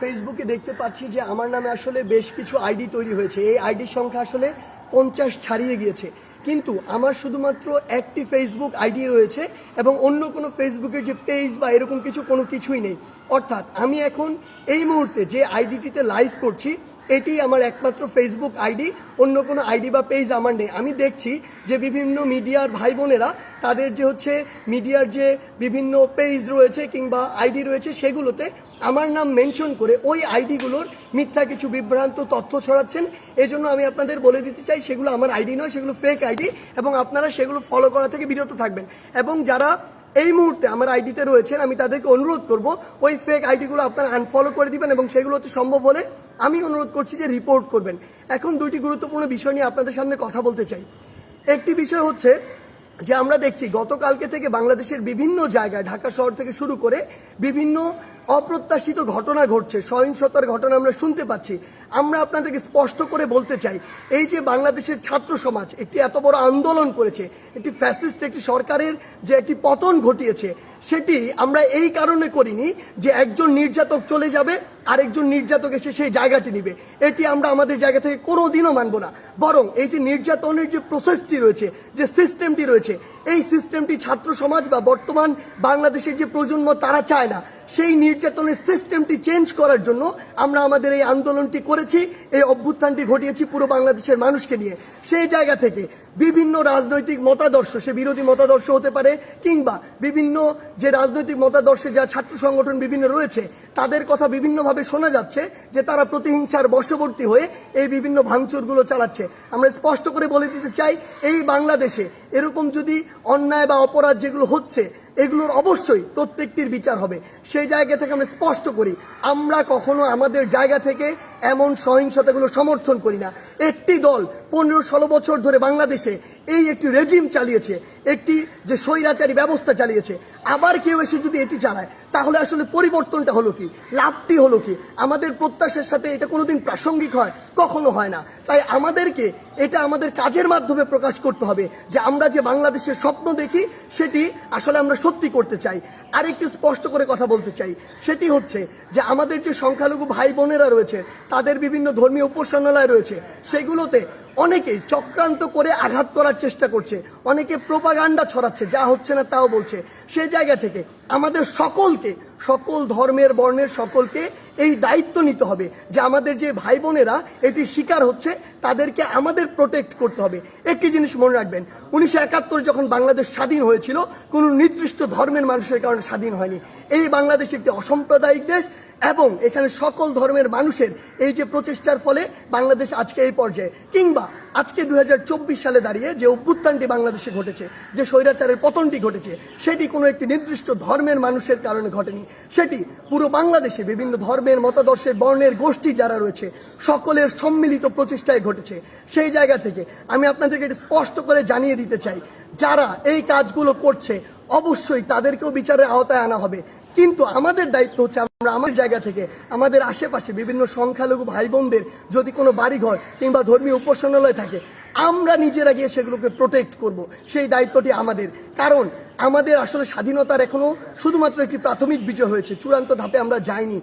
ফেসবুকে দেখতে পাচ্ছি যে আমার নামে আসলে বেশ কিছু আইডি তৈরি হয়েছে। এই আইডির সংখ্যা আসলে 50 ছাড়িয়ে গিয়েছে, কিন্তু আমার শুধুমাত্র একটি ফেসবুক আইডি রয়েছে এবং অন্য কোনো ফেসবুকের যে পেজ বা এরকম কোনো কিছুই নেই। অর্থাৎ আমি এখন এই মুহূর্তে যে আইডিটিতে লাইভ করছি এটি আমার একমাত্র ফেসবুক আইডি, অন্য কোনো আইডি বা পেজ আমার নেই। আমি দেখছি যে বিভিন্ন মিডিয়ার ভাই বোনেরা তাদের যে মিডিয়ার যে বিভিন্ন পেজ রয়েছে কিংবা আইডি রয়েছে সেগুলোতে আমার নাম মেনশন করে ওই আইডিগুলোর মিথ্যা কিছু বিভ্রান্ত তথ্য ছড়াচ্ছেন। এজন্য আমি আপনাদের বলে দিতে চাই সেগুলো আমার আইডি নয়, সেগুলো ফেক আইডি এবং আপনারা সেগুলো ফলো করা থেকে বিরত থাকবেন। এবং যারা এই মুহূর্তে আমার আইডিতে রয়েছেন আমি তাদেরকে অনুরোধ করব ওই ফেক আইডিগুলো আপনারা আনফলো করে দিবেন এবং সেগুলোতে সম্ভব হলে আমি অনুরোধ করছি যে রিপোর্ট করবেন। এখন দুইটি গুরুত্বপূর্ণ বিষয় নিয়ে আপনাদের সামনে কথা বলতে চাই। একটি বিষয় হচ্ছে যে আমরা দেখছি গতকালকে থেকে বাংলাদেশের বিভিন্ন জায়গায় ঢাকা শহর থেকে শুরু করে বিভিন্ন অপ্রত্যাশিত ঘটনা ঘটছে, সহিংসতার ঘটনা আমরা শুনতে পাচ্ছি। আমরা আপনাদেরকে স্পষ্ট করে বলতে চাই, এই যে বাংলাদেশের ছাত্র সমাজ একটি এত বড় আন্দোলন করেছে, একটি ফ্যাসিস্ট একটি সরকারের যে একটি পতন ঘটিয়েছে, সেটি আমরা এই কারণে করিনি যে একজন নির্যাতক চলে যাবে আরেকজন নির্যাতক এসে সেই জায়গাটি নিবে। এটি আমরা আমাদের জায়গা থেকে কোনোদিনও মানব না। বরং এই যে নির্যাতনের যে প্রসেসটি রয়েছে, যে সিস্টেমটি রয়েছে, এই সিস্টেমটি ছাত্র সমাজ বা বর্তমান বাংলাদেশের যে প্রজন্ম তারা চায় না। সেই নির্যাতনের সিস্টেমটি চেঞ্জ করার জন্য আমরা আমাদের এই আন্দোলনটি করেছি, এই অভ্যুত্থানটি ঘটিয়েছি পুরো বাংলাদেশের মানুষকে নিয়ে। সেই জায়গা থেকে বিভিন্ন রাজনৈতিক মতাদর্শ, সে বিরোধী মতাদর্শ হতে পারে কিংবা বিভিন্ন যে রাজনৈতিক মতাদর্শে যা ছাত্র সংগঠন বিভিন্ন রয়েছে তাদের কথা বিভিন্নভাবে শোনা যাচ্ছে যে তারা প্রতিহিংসার বশবর্তী হয়ে এই বিভিন্ন ভাঙচুরগুলো চালাচ্ছে। আমরা স্পষ্ট করে বলে দিতে চাই, এই বাংলাদেশে এরকম যদি অন্যায় বা অপরাধ যেগুলো হচ্ছে এগুলোর অবশ্যই প্রত্যেকটির বিচার হবে। সেই জায়গা থেকে আমরা স্পষ্ট করি, আমরা কখনো আমাদের জায়গা থেকে এমন সহিংসতাগুলো সমর্থন করি না। একটি দল 15-16 বছর ধরে বাংলাদেশে এই একটি রেজিম চালিয়েছে, একটি যে স্বৈরাচারী ব্যবস্থা চালিয়েছে, আবার কেউ এসে যদি এটি চালায় তাহলে আসলে পরিবর্তনটা হলো কি, লাভটি হলো কি? আমাদের প্রত্যাশার সাথে এটা কোনোদিন প্রাসঙ্গিক হয়? কখনো হয় না। তাই আমাদেরকে এটা আমাদের কাজের মাধ্যমে প্রকাশ করতে হবে যে আমরা যে বাংলাদেশের স্বপ্ন দেখি সেটি আসলে আমরা সত্যি করতে চাই। আরেকটি স্পষ্ট করে কথা বলতে চাই, সেটি হচ্ছে যে আমাদের যে সংখ্যালঘু ভাই বোনেরা রয়েছে তাদের বিভিন্ন ধর্মীয় উপাসনালয় রয়েছে, সেগুলোতে অনেকেই চক্রান্ত করে আঘাত করার চেষ্টা করছে, অনেকে প্রোপাগান্ডা ছড়াচ্ছে, যা হচ্ছে না তাও বলছে। সেই জায়গা থেকে আমাদের সকলকে, সকল ধর্মের বর্ণের সকলকে এই দায়িত্ব নিতে হবে যে আমাদের যে ভাই বোনেরা এটি শিকার হচ্ছে তাদেরকে আমাদের প্রোটেক্ট করতে হবে। একটি জিনিস মনে রাখবেন, 1971 যখন বাংলাদেশ স্বাধীন হয়েছিল কোনো নির্দিষ্ট ধর্মের মানুষের কারণে স্বাধীন হয়নি। এই বাংলাদেশ একটি অসাম্প্রদায়িক দেশ এবং এখানে সকল ধর্মের মানুষের এই যে প্রচেষ্টার ফলে বাংলাদেশ আজকে এই পর্যায়ে, কিংবা আজকে 2024 সালে দাঁড়িয়ে যে অভ্যুত্থানটি বাংলাদেশে ঘটেছে, যে স্বৈরাচারের পতনটি ঘটেছে, সেটি কোনো একটি নির্দিষ্ট ধর্মের মানুষের কারণে ঘটেনি। সেটি পুরো বাংলাদেশে বিভিন্ন ধর্মের মতাদর্শের বর্ণের গোষ্ঠী যারা রয়েছে সকলের সম্মিলিত প্রচেষ্টায় ঘটেছে। সেই জায়গা থেকে আমি আপনাদেরকে এটা স্পষ্ট করে জানিয়ে দিতে চাই, যারা এই কাজগুলো করছে অবশ্যই তাদেরকেও বিচারের আওতায় আনা হবে। কিন্তু আমাদের দায়িত্ব হচ্ছে আমরা আমাদের জায়গা থেকে আমাদের আশেপাশে বিভিন্ন সংখ্যালঘু ভাই বোনদের যদি কোনো বাড়িঘর কিংবা ধর্মীয় উপাসনালয় থাকে, আমরা নিজেরা গিয়ে সেগুলোকে প্রোটেক্ট করব। সেই দায়িত্বটি আমাদের। কারণ আমাদের আসলে স্বাধীনতার এখনো শুধুমাত্র একটি প্রাথমিক বিজয় হয়েছে, চূড়ান্ত ধাপে আমরা যাইনি।